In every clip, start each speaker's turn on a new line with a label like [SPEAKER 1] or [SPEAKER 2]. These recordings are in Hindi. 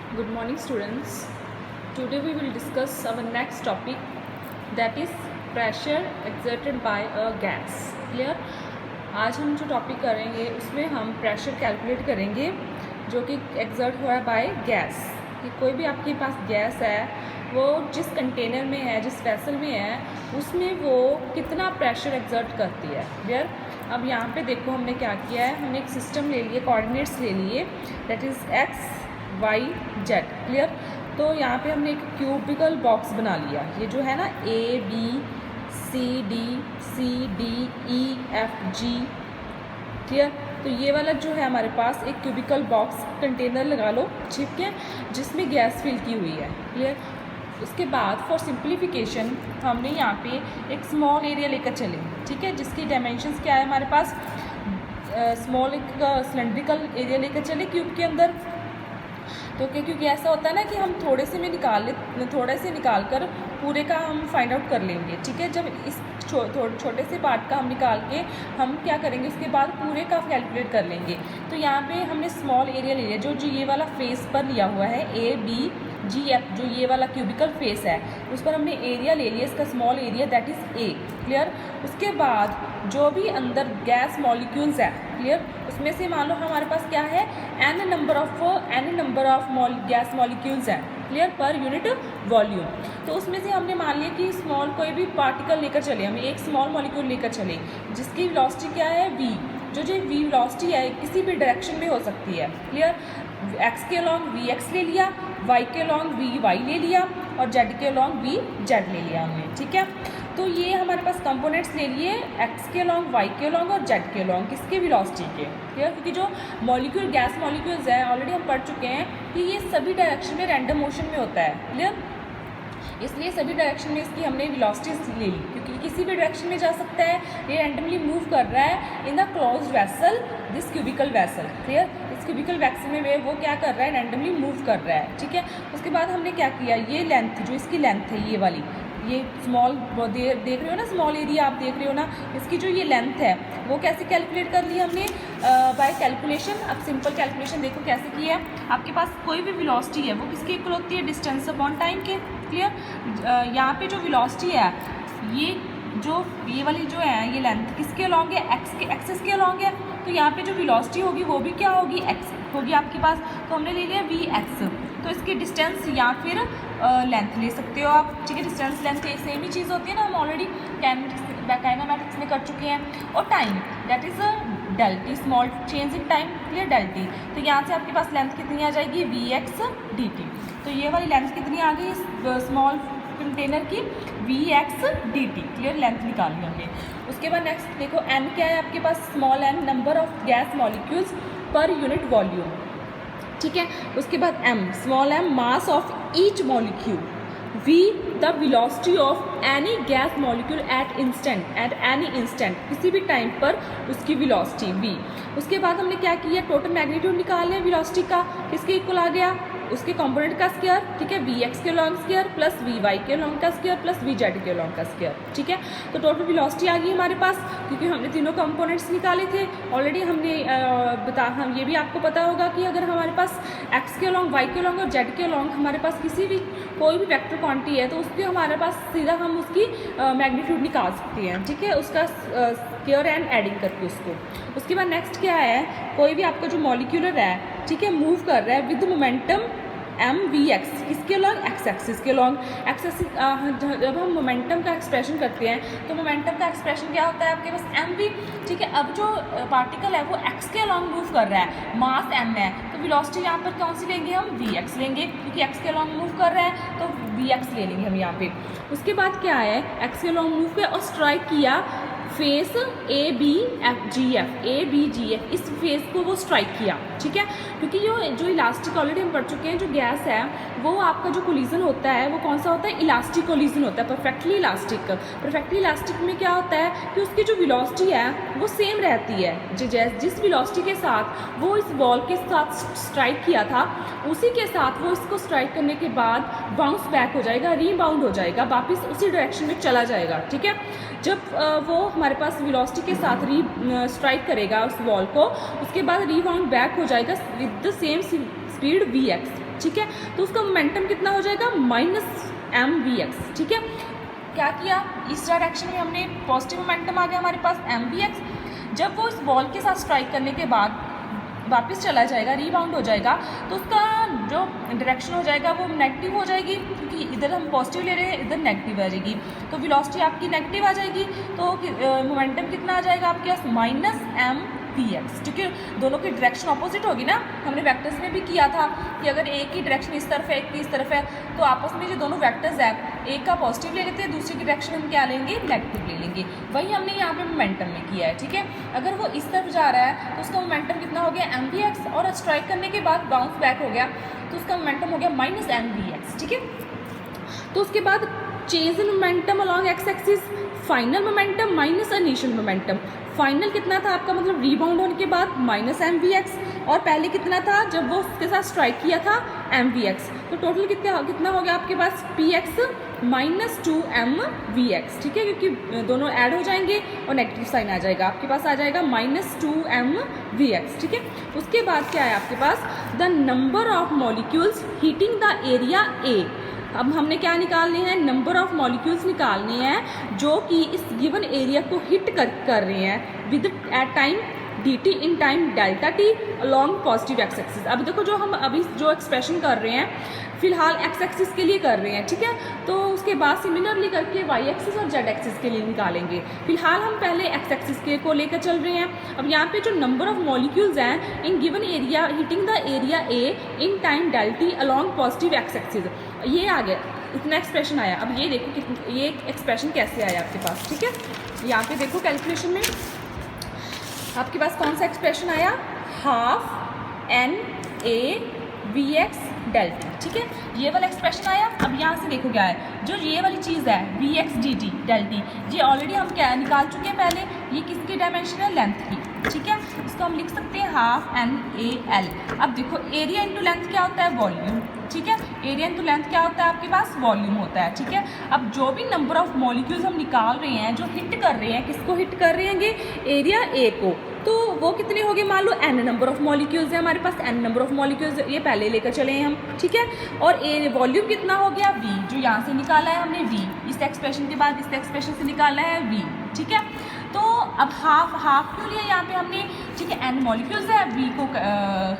[SPEAKER 1] Good morning, students. Today we will discuss our next topic, that is pressure exerted by a gas. Clear? आज हम जो टॉपिक करेंगे उसमें हम प्रेशर कैलकुलेट करेंगे जो कि एक्सर्ट हुआ है बाय गैस। कि कोई भी आपके पास गैस है, वो जिस कंटेनर में है, जिस वेसल में है, उसमें वो कितना प्रेशर एक्सर्ट करती है। क्लियर? अब यहाँ पे देखो हमने क्या किया है, हमने एक सिस्टम ले लिए, कोऑर्डिनेट्स ले लिए, that is x y z. Clear? तो यहाँ पे हमने एक क्यूबिकल बॉक्स बना लिया। ये जो है ना A B C D E F G, clear? तो ये वाला जो है हमारे पास एक क्यूबिकल बॉक्स कंटेनर लगा लो, ठीक है, जिसमें गैस फिल की हुई है। क्लियर? उसके बाद फॉर सिंप्लीफिकेशन हमने यहाँ पे एक स्मॉल एरिया लेकर चले, ठीक है, जिसकी डायमेंशंस क्या है हमारे पास, स्मॉल एक सिलेंड्रिकल एरिया लेकर चले क्यूब के अंदर। तो क्योंकि ऐसा होता है ना कि हम थोड़े से निकाल कर पूरे का हम फाइंड आउट कर लेंगे, ठीक है। जब इस छोटे से पार्ट का हम निकाल के हम क्या करेंगे, उसके बाद पूरे का कैलकुलेट कर लेंगे। तो यहाँ पे हमने स्मॉल एरिया ले लिया, जो ये वाला फेस पर लिया हुआ है ए बी जी एफ, जो ये वाला क्यूबिकल फेस है, उस पर हमने एरिया ले लिया, इसका small area, that is a. Clear? उसके बाद जो भी अंदर गैस मॉलिक्यूल्स है, क्लियर, उसमें से मान लो हमारे पास क्या है, n number of gas molecules हैं, क्लियर, पर यूनिट वॉल्यूम। तो उसमें से हमने मान लिया कि स्मॉल कोई भी पार्टिकल लेकर चले, हमें एक स्मॉल मॉलिक्यूल लेकर चले जिसकी वेलोसिटी क्या है, वी। जो वी वेलोसिटी है किसी भी डायरेक्शन में हो सकती है। क्लियर? एक्स के अलॉन्ग वी एक्स ले लिया, वाई के अलॉन्ग वी वाई ले लिया, और जेड के अलॉन्ग वी जेड ले लिया हमने, ठीक है। तो ये हमारे पास कंपोनेंट्स ले लिए एक्स के अलॉन्ग, वाई के अलॉन्ग और जेड के अलॉन्ग, किसके वेलोसिटी के। क्लियर? क्योंकि जो मॉलिक्यूल गैस मॉलिक्यूल्स है, ऑलरेडी हम पढ़ चुके हैं कि ये सभी डायरेक्शन में रैंडम मोशन में होता है। क्लियर? इसलिए सभी डायरेक्शन में इसकी हमने वेलोसिटीज ले ली, क्योंकि किसी भी डायरेक्शन में जा सकता है, ये रैंडमली मूव कर रहा है in the closed vessel, this cubical vessel. Clear? इस क्यूबिकल वेसल में वो क्या कर रहा है, रैंडमली मूव कर रहा है, ठीक है। उसके बाद हमने क्या किया, ये लेंथ, जो इसकी लेंथ है, ये वाली, ये स्मॉल देख रहे हो ना, स्मॉल एरिया आप देख रहे हो ना, इसकी जो ये लेंथ है वो कैसे कैलकुलेट कर ली हमने, बाय कैलकुलेशन। अब सिंपल कैलकुलेशन देखो कैसे की है। आपके पास कोई भी वेलोसिटी है वो किसके इक्वल होती है, डिस्टेंस अपॉन टाइम के। क्लियर? यहाँ पे जो वेलोसिटी है, ये वाली जो है, ये लेंथ किसके अलॉन्ग है, एक्सेस के अलॉन्ग है। तो यहाँ पे जो वेलोसिटी होगी वो भी क्या होगी, एक्स होगी आपके पास। तो हमने ले लिया वी एक्स, तो इसकी डिस्टेंस या फिर लेंथ ले सकते हो आप, ठीक है। डिस्टेंस लेंथ सेम ही चीज़ होती है ना, हम ऑलरेडी काइनेमैटिक्स में कर चुके हैं। और time, that is del t, small change in time, clear, del t. तो यहाँ से आपके पास लेंथ कितनी आ जाएगी, वी एक्स डी टी। तो ये वाली लेंथ कितनी आ गई स्मॉल कंटेनर की, v x d t. Clear? Length निकाल ली हमने। उसके बाद नेक्स्ट देखो, एन क्या है आपके पास, small n, number of gas molecules per unit volume, ठीक है। उसके बाद m, small m, mass of each molecule, v the velocity of any gas molecule at any instant, किसी भी टाइम पर उसकी वेलोसिटी वी। उसके बाद हमने क्या किया, टोटल मैग्नीट्यूड निकाल लिया वेलोसिटी का, किसके इक्वल आ गया, उसके कंपोनेंट का स्क्वायर, ठीक है, वी एक्स के along square plus v y के लॉन्ग का स्क्वायर प्लस वी जेड के लॉन्ग का स्क्वायर, ठीक है। तो टोटल वेलोसिटी आ गई हमारे पास, क्योंकि हमने तीनों कंपोनेंट्स निकाले थे ऑलरेडी। हमने हम ये भी आपको पता होगा कि अगर हमारे पास एक्स के लॉन्ग, वाई के लॉन्ग और जेड के लॉन्ग हमारे पास कोई भी वेक्टर क्वांटिटी है, तो उसके हमारे पास सीधा हम उसकी मैग्नीट्यूड निकाल सकते हैं, ठीक है, उसका स्क्वायर एंड एडिंग करके उसको। उसके बाद नेक्स्ट क्या है, कोई भी आपका जो मॉलिक्यूलर है, ठीक है, मूव कर रहा है with momentum m v x, किसके लॉन्ग, एक्स एक्सिस के लॉन्ग। जब हम मोमेंटम का एक्सप्रेशन करते हैं तो मोमेंटम का एक्सप्रेशन क्या होता है आपके पास, एम वी, ठीक है। अब जो पार्टिकल है वो एक्स के लॉन्ग मूव कर रहा है, मास एम है, तो वेलोसिटी यहाँ पर कौन सी लेंगे हम, वी एक्स लेंगे, क्योंकि एक्स के लॉन्ग मूव कर रहा है तो वी एक्स ले लेंगे हम यहाँ पे। उसके बाद क्या है, एक्स के लॉन्ग मूव किया और स्ट्राइक किया face A B G F, इस फेस को वो स्ट्राइक किया, ठीक है। क्योंकि जो इलास्टिक ऑलरेडी हम पढ़ चुके हैं, जो गैस है वो आपका जो कोलिजन होता है वो कौन सा होता है, इलास्टिक कोलिजन होता है, परफेक्टली इलास्टिक में क्या होता है कि उसकी जो वेलोसिटी है वो सेम रहती है, जिस वेलोसिटी के साथ वो इस बॉल के साथ स्ट्राइक किया था, उसी के साथ वो इसको स्ट्राइक करने के बाद बाउंस बैक हो जाएगा, रीबाउंड हो जाएगा, वापस उसी डायरेक्शन में चला जाएगा, ठीक है। जब वो हमारे पास वेलोसिटी के साथ स्ट्राइक करेगा उस बॉल को, उसके बाद रीबाउंड बैक हो जाएगा with the same speed v x, ठीक है। तो उसका मोमेंटम कितना हो जाएगा माइनस mvx, ठीक है। क्या किया, इस डायरेक्शन में हमने पॉजिटिव मोमेंटम आ गया हमारे पास mvx। जब वो इस बॉल के साथ स्ट्राइक करने के बाद वापस चला जाएगा, रीबाउंड हो जाएगा, तो उसका जो डायरेक्शन हो जाएगा वो नेगेटिव हो जाएगी, क्योंकि इधर हम पॉजिटिव ले रहे हैं, इधर नेगेटिव आ जाएगी, तो वेलोसिटी आपकी नेगेटिव आ जाएगी। तो मोमेंटम कितना आ जाएगा आपके पास माइनस mvx, क्योंकि दोनों की डायरेक्शन ऑपोजिट होगी ना। हमने वेक्टर्स में भी किया था कि अगर एक की डायरेक्शन इस तरफ है, एक की इस तरफ है, तो आपस में जो दोनों वेक्टर्स है, एक का पॉजिटिव ले लेते हैं, दूसरी की डायरेक्शन हम क्या लेंगे, नेगेटिव ले लेंगे। वही हमने यहाँ पे मोमेंटम में किया है, ठीक है। अगर वो इस तरफ जा रहा है तो उसका मोमेंटम कितना हो गया mvx, और स्ट्राइक करने के बाद बाउंस बैक हो गया तो उसका मोमेंटम हो गया माइनस mvx, ठीक है। तो उसके बाद change in momentum along x axis, final momentum minus initial momentum. Final कितना था आपका, मतलब रीबाउंड होने के बाद माइनस mvx, और पहले कितना था जब वो उसके साथ स्ट्राइक किया था mvx। तो टोटल कितना हो गया आपके पास px माइनस 2mvx, ठीक है, क्योंकि दोनों ऐड हो जाएंगे और नेगेटिव साइन आ जाएगा, आपके पास आ जाएगा माइनस 2mvx, ठीक है। उसके बाद क्या है आपके पास, the number of molecules hitting the area a. अब हमने क्या निकालने हैं, नंबर ऑफ मॉलिक्यूल्स निकालने हैं जो कि इस गिवन एरिया को हिट कर रहे हैं with at time dt in time delta t along positive x axis. अब देखो जो हम अभी जो एक्सप्रेशन कर रहे हैं फिलहाल एक्स एक्सिस के लिए कर रहे हैं, ठीक है। तो उसके बाद सिमिलरली करके वाई एक्सिस और जेड एक्सिस के लिए निकालेंगे। फिलहाल हम पहले एक्स एक्सिस के को लेकर चल रहे हैं। अब यहाँ पे जो नंबर ऑफ मॉलिक्यूल्स हैं in given area hitting the area A in time del t along positive x axis, ये आ गया, इतना एक्सप्रेशन आया। अब ये देखो कि ये एक्सप्रेशन कैसे आया आपके पास, ठीक है। यहाँ पे देखो कैलकुलेशन में आपके पास कौन सा एक्सप्रेशन आया, half n A v x del t, ठीक है, ये वाला एक्सप्रेशन आया। अब यहाँ से देखो क्या है, जो ये वाली चीज़ है v x d t del t, ये ऑलरेडी हम क्या निकाल चुके हैं पहले, ये किसकी डायमेंशन है, लेंथ की, ठीक है। इसको हम लिख सकते हैं हाफ एन ए एल। अब देखो एरिया इंटू लेंथ क्या होता है, वॉल्यूम, ठीक है। एरिया इंटू लेंथ क्या होता है आपके पास, वॉल्यूम होता है, ठीक है। अब जो भी नंबर ऑफ मॉलिक्यूल्स हम निकाल रहे हैं, जो हिट कर रहे हैं, किसको हिट कर रहे हैं, एरिया ए को, तो वो कितने हो गए, मान लो n नंबर ऑफ मॉलिक्यूल्स है हमारे पास, n नंबर ऑफ मॉलिक्यूल्स ये पहले लेकर चले हैं हम, ठीक है। और ए वॉल्यूम कितना हो गया, v, जो यहाँ से निकाला है हमने v, इस एक्सप्रेशन के बाद इस एक्सप्रेशन से निकाला है v, ठीक है। तो अब हाफ क्यों लिया यहाँ पे हमने, ठीक है, n मॉलिक्यूल्स है, v को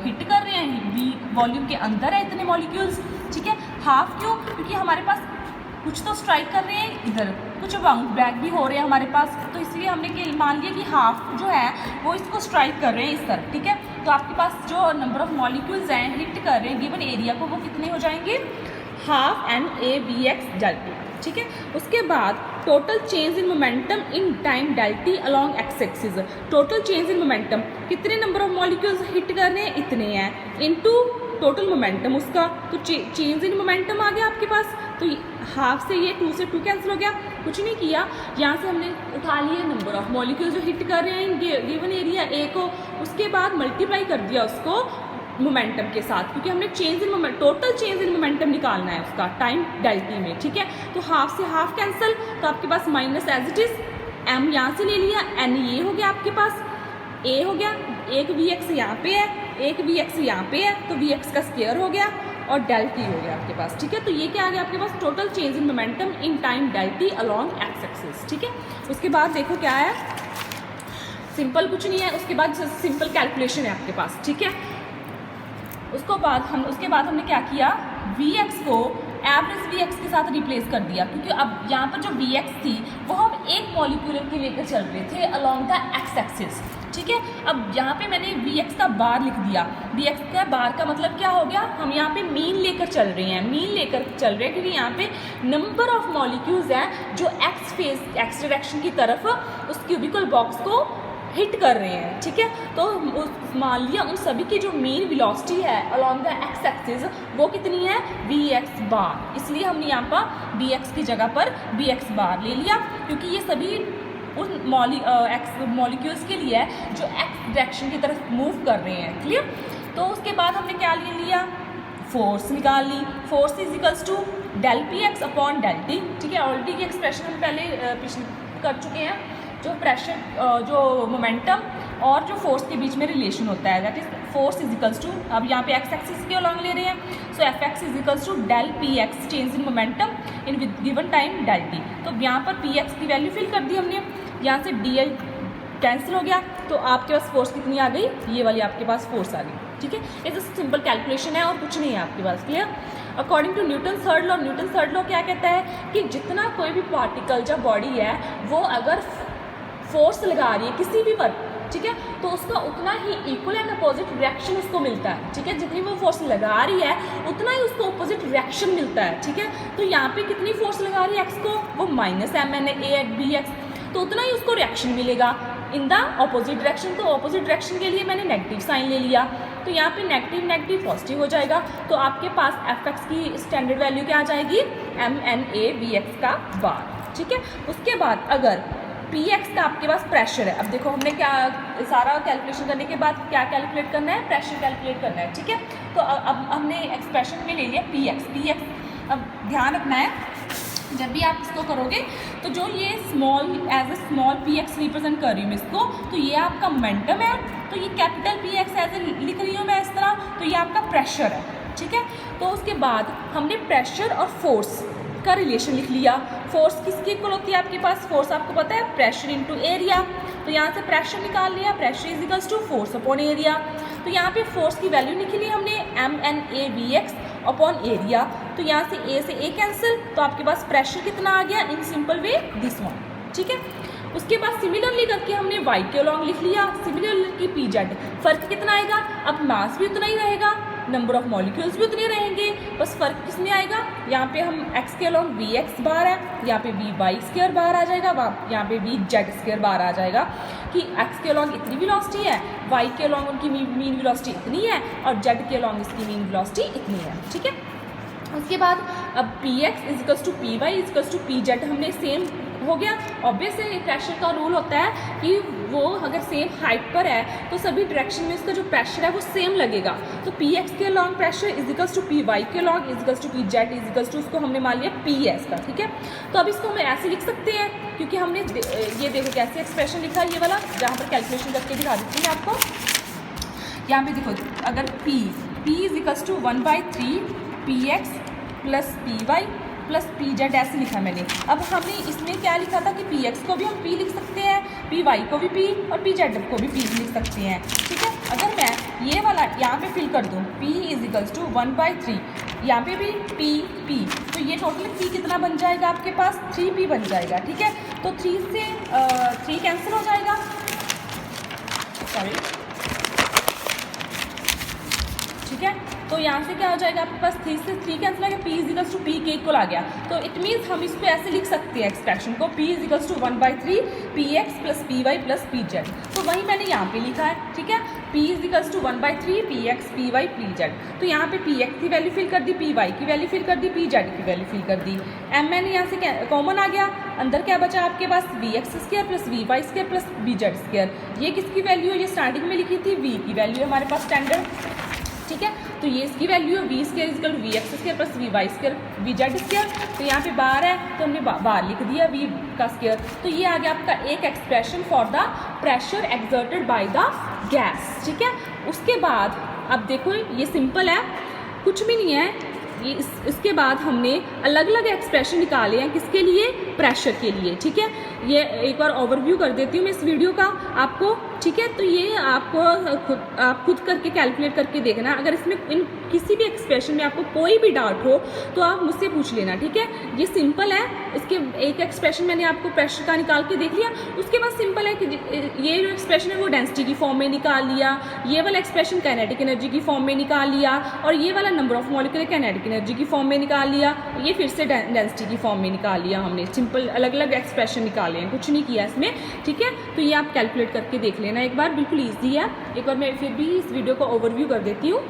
[SPEAKER 1] हिट कर रहे हैं, v वॉल्यूम के अंदर है इतने मॉलिक्यूल्स, ठीक है। हाफ क्यों, क्योंकि हमारे पास कुछ तो स्ट्राइक कर रहे हैं इधर, कुछ बाउंस बैक भी हो रहे हैं हमारे पास, तो इसलिए हमने मान लिया कि हाफ जो है वो इसको स्ट्राइक कर रहे हैं इस तरफ, ठीक है। तो आपके पास जो नंबर ऑफ मॉलिक्यूल्स हैं हिट कर रहे हैं गिवन एरिया को, वो कितने हो जाएंगे, half n A v x del t, ठीक है। उसके बाद total change in momentum in time del t along x axis, total change in momentum कितने नंबर ऑफ मॉलिक्यूल्स हिट कर रहे हैं, इतने हैं, इनटू टोटल मोमेंटम उसका, तो चेंज इन मोमेंटम आ गया आपके पास। तो हाफ से ये 2 से 2 कैंसिल हो गया, कुछ नहीं किया, यहाँ से हमने उठा लिए नंबर ऑफ मॉलिक्यूल्स जो हिट कर रहे हैं गिवन एरिया ए को, उसके बाद मल्टीप्लाई कर दिया उसको मोमेंटम के साथ, क्योंकि हमने change in moment total change in momentum निकालना है उसका टाइम डेल टी में, ठीक है। तो हाफ से हाफ कैंसिल, तो आपके पास minus as it is, m यहाँ से ले लिया, एन ये हो गया आपके पास, ए हो गया, एक वी एक्स यहाँ पे है, एक वी एक्स यहाँ पे है, तो वी एक्स का स्क्वायर हो गया और डेल टी हो गया आपके पास, ठीक है। तो ये क्या आ गया आपके पास, total change in momentum in time del t along x axis, ठीक है। उसके बाद देखो क्या है, सिंपल कुछ नहीं है, उसके बाद सिंपल कैलकुलेशन है आपके पास, ठीक है। उसके बाद हमने क्या किया, वी एक्स को एवरेज वी एक्स के साथ रिप्लेस कर दिया, क्योंकि अब यहाँ पर जो वी एक्स थी वो हम एक मॉलिक्यूलर के लेकर चल रहे थे अलॉन्ग द एक्स एक्सिस, ठीक है। अब यहाँ पे मैंने वी एक्स का बार लिख दिया, वी एक्स का बार का मतलब क्या हो गया, हम यहाँ पे मीन लेकर चल रहे हैं, क्योंकि यहाँ पे नंबर ऑफ मॉलिक्यूल्स हैं जो एक्स डायरेक्शन की तरफ उस क्यूबिकल बॉक्स को हिट कर रहे हैं, ठीक है। तो मान लिया उन सभी की जो मीन वेलोसिटी है अलॉन्ग द एक्स एक्सिस वो कितनी है, वी एक्स बार, इसलिए हमने यहाँ पर वी एक्स की जगह पर वी एक्स बार ले लिया, क्योंकि ये सभी उन मॉलिक्यूल्स के लिए है जो एक्स डायरेक्शन की तरफ मूव कर रहे हैं, क्लियर। तो उसके बाद हमने क्या ले लिया, फोर्स निकाल ली, force is equals to del p x upon del t, ठीक है। ऑलरेडी की एक्सप्रेशन हम पहले कर चुके हैं, जो प्रेशर जो मोमेंटम और जो फोर्स के बीच में रिलेशन होता है, that is force is equals to, अब यहाँ पे एक्स एक्सिस के अलॉन्ग ले रहे हैं, so f x is equals to del p x change in momentum in given time del t. तो यहाँ पर पी एक्स की वैल्यू फिल कर दी हमने, यहाँ से डी एल कैंसिल हो गया, तो आपके पास फोर्स कितनी आ गई, ये वाली आपके पास फोर्स आ गई। ठीक है, ये तो सिंपल कैलकुलेशन है और कुछ नहीं है आपके पास। Clear? According to Newton third law, Newton third law क्या कहता है कि जितना कोई भी पार्टिकल या बॉडी है वो अगर फोर्स लगा रही है किसी भी पर, ठीक है, तो उसका उतना ही इक्वल एंड अपोजिट रिएक्शन उसको मिलता है। ठीक है, जितनी वो फोर्स लगा रही है उतना ही उसको अपोजिट रिएक्शन मिलता है। ठीक है, तो यहाँ पे कितनी फोर्स लगा रही है एक्स को, वो minus m n A at b x, तो उतना ही उसको रिएक्शन मिलेगा इन द ऑपोजिट डायरेक्शन। तो ऑपोजिट डायरेक्शन के लिए मैंने नेगेटिव साइन ले लिया, तो यहाँ पे नेगेटिव नेगेटिव पॉजिटिव हो जाएगा, तो आपके पास एफ एक्स की स्टैंडर्ड वैल्यू क्या आ जाएगी, m n A b x का बार। ठीक है, उसके बाद अगर पी एक्स का आपके पास प्रेशर है, अब देखो हमने क्या सारा कैलकुलेशन करने के बाद क्या कैलकुलेट करना है, प्रेशर कैलकुलेट करना है। ठीक है, तो अब हमने एक्सप्रेशन में ले लिया पी एक्स। अब ध्यान रखना है जब भी आप इसको करोगे तो जो ये small as a small p x represent कर रही हूँ मैं इसको, तो ये आपका मोमेंटम है, तो ये capital P x as a लिख रही हूँ मैं इस तरह, तो ये आपका प्रेशर है। ठीक है, तो उसके बाद हमने प्रेशर और फोर्स का रिलेशन लिख लिया। फोर्स किसकी इक्वल होती है आपके पास, फोर्स आपको पता है प्रेशर इनटू एरिया, तो यहाँ से प्रेशर निकाल लिया, pressure is equals to force upon area. तो यहाँ पे फोर्स की वैल्यू लिखी ली हमने m n A b x upon area, तो यहाँ से ए कैंसिल, तो आपके पास प्रेशर कितना आ गया in simple way this one. ठीक है, उसके बाद सिमिलरली करके हमने वाई के अलॉन्ग लिख लिया, सिमिलरली की पी जेड, फर्क कितना आएगा, अब मास भी उतना ही रहेगा, नंबर ऑफ मॉलिक्यूल्स भी उतने रहेंगे, बस फर्क किसमें आएगा, यहाँ पे हम एक्स के अलॉन्ग वी एक्स बार है, यहाँ पे वी वाई स्क्वायर बार आ जाएगा, यहाँ पे वी जेड स्क्वायर बार आ जाएगा, कि एक्स के अलॉन्ग इतनी वेलोसिटी है, वाई के अलॉन्ग उनकी मीन वेलोसिटी इतनी है, और जेड के अलॉन्ग इसकी मीन वेलोसिटी इतनी है। ठीक है, उसके बाद अब p x is equals to p y is equals to p z हमने सेम हो गया। ऑब्वियस है प्रेशर का रूल होता है कि वो अगर सेम हाइट पर है तो सभी डायरेक्शन में इसका जो प्रेशर है वो सेम लगेगा, तो पी एक्स के long pressure is equals to p y के long is equals to p z is equals to, उसको हमने मान लिया पी एस का। ठीक है, तो अब इसको हम ऐसे लिख सकते हैं, क्योंकि हमने ये देखो कैसे एक्सप्रेशन लिखा है, ये वाला जहाँ पर कैलकुलेशन करके दिखा देती है आपको। यहाँ पे देखो अगर p is equals to 1/3 p x plus p y plus p z ऐसे लिखा मैंने। अब हमने इसमें क्या लिखा था कि पी एक्स को भी हम पी लिख सकते हैं, पी वाई को भी पी और पी जेड को भी पी लिख सकते हैं। ठीक है, अगर मैं ये वाला यहाँ पे फिल कर दूँ पी इज इक्वल्स टू 1/3, यहाँ पे भी पी, तो ये टोटल पी कितना बन जाएगा आपके पास, 3p बन जाएगा। ठीक है, तो 3 से 3 कैंसिल हो जाएगा, सॉरी। ठीक है, तो यहाँ से क्या हो जाएगा आपके पास 3 से 3 कैंसिल आ गया, p is equals to p के इक्वल आ गया, तो इट मीन्स हम इसको ऐसे लिख सकते हैं एक्सप्रेशन को, p is equals to 1/3 p x plus p y plus p z, तो वही मैंने यहाँ पे लिखा है। ठीक है, p is equals to 1/3 p x p y p z, तो यहाँ पे पी एक्स की वैल्यू फिल कर दी, पी वाई की वैल्यू फिल कर दी, पी जेड की वैल्यू फिल कर दी, एम एन यहाँ से कॉमन आ गया, अंदर क्या बचा आपके पास v x square plus v y square plus v z square, ये किसकी वैल्यू है, ये स्टार्टिंग में लिखी थी वी की वैल्यू है हमारे पास स्टैंडर्ड। ठीक है, तो ये इसकी वैल्यू है v square is equal to v x square plus v y square v z square, तो यहाँ पे बार है तो हमने बार लिख दिया वी का स्क्वायर, तो ये आ गया आपका एक expression for the pressure exerted by the gas. ठीक है, उसके बाद अब देखो ये सिंपल है, कुछ भी नहीं है, ये इसके बाद हमने अलग अलग एक्सप्रेशन निकाले हैं किसके लिए, प्रेशर के लिए। ठीक है, ये एक बार ओवरव्यू कर देती हूँ मैं इस वीडियो का आपको। ठीक है, तो ये आपको आप खुद करके कैलकुलेट करके देखना, अगर इसमें इन किसी भी एक्सप्रेशन में आपको कोई भी डाउट हो तो आप मुझसे पूछ लेना। ठीक है, ये सिंपल है, इसके एक एक्सप्रेशन मैंने आपको प्रेशर का निकाल के देख लिया, उसके बाद सिंपल है कि ये जो एक्सप्रेशन है वो डेंसिटी की फॉर्म में निकाल लिया, ये वाला एक्सप्रेशन काइनेटिक एनर्जी की फॉर्म में निकाल लिया, और ये वाला number of molecule kinetic energy की फॉर्म में निकाल लिया, ये फिर से डेंसिटी की फॉर्म में निकाल लिया। हमने सिंपल अलग अलग एक्सप्रेशन निकाले हैं, कुछ नहीं किया इसमें। ठीक है, तो ये आप कैलकुलेट करके देख लेना एक बार, बिल्कुल ईजी है। एक बार मैं फिर भी इस वीडियो को ओवरव्यू कर देती हूँ।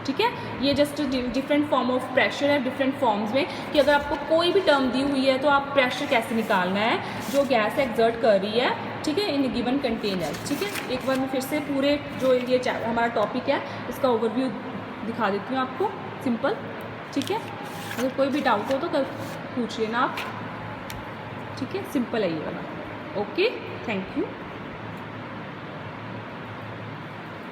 [SPEAKER 1] ठीक है, ये just different form of pressure है, डिफरेंट फॉर्म्स में, कि अगर आपको कोई भी टर्म दी हुई है तो आप प्रेशर कैसे निकालना है जो गैस एक्सर्ट कर रही है। ठीक है, इन गिवन कंटेनर। ठीक है, एक बार मैं फिर से पूरे जो ये हमारा टॉपिक है इसका ओवरव्यू दिखा देती हूँ आपको, सिंपल। ठीक है, अगर कोई भी डाउट हो तो पूछ लेना आप। ठीक है, सिंपल है ये वाला। Okay, thank you.